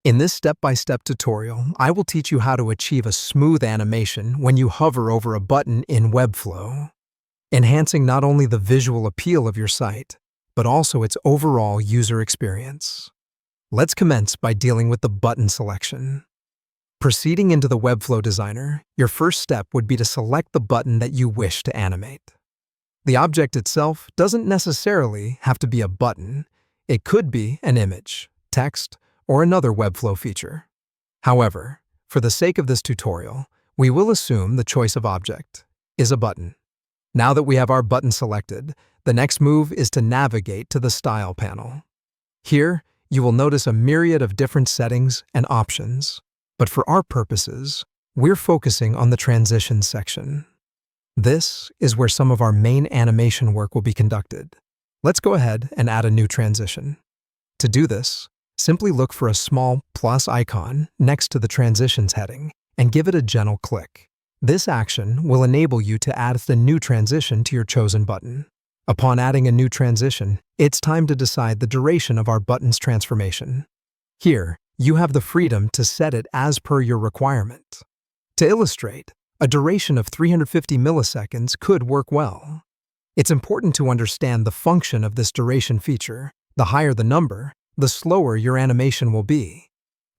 In this step-by-step tutorial, I will teach you how to achieve a smooth animation when you hover over a button in Webflow, enhancing not only the visual appeal of your site, but also its overall user experience. Let's commence by dealing with the button selection. Proceeding into the Webflow designer, your first step would be to select the button that you wish to animate. The object itself doesn't necessarily have to be a button. It could be an image, text, or another Webflow feature. However, for the sake of this tutorial, we will assume the choice of object is a button. Now that we have our button selected, the next move is to navigate to the Style panel. Here, you will notice a myriad of different settings and options, but for our purposes, we're focusing on the Transitions section. This is where some of our main animation work will be conducted. Let's go ahead and add a new transition. To do this, simply look for a small plus icon next to the Transitions heading and give it a gentle click. This action will enable you to add the new transition to your chosen button. Upon adding a new transition, it's time to decide the duration of our button's transformation. Here, you have the freedom to set it as per your requirement. To illustrate, a duration of 350 milliseconds could work well. It's important to understand the function of this duration feature. The higher the number, the slower your animation will be.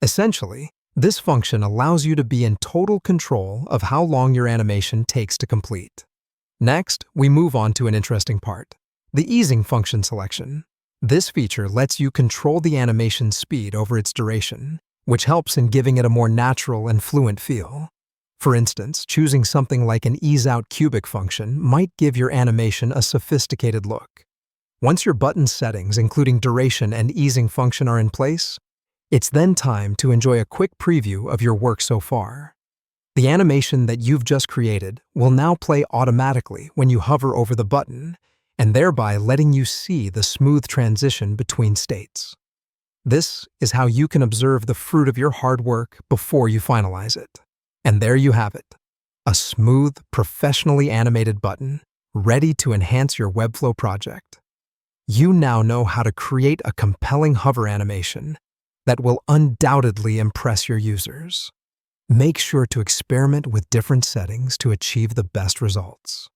Essentially, this function allows you to be in total control of how long your animation takes to complete. Next, we move on to an interesting part, the easing function selection. This feature lets you control the animation speed over its duration, which helps in giving it a more natural and fluent feel. For instance, choosing something like an ease-out cubic function might give your animation a sophisticated look. Once your button settings, including duration and easing function, are in place, it's then time to enjoy a quick preview of your work so far. The animation that you've just created will now play automatically when you hover over the button, and thereby letting you see the smooth transition between states. This is how you can observe the fruit of your hard work before you finalize it. And there you have it, a smooth, professionally animated button, ready to enhance your Webflow project. You now know how to create a compelling hover animation that will undoubtedly impress your users. Make sure to experiment with different settings to achieve the best results.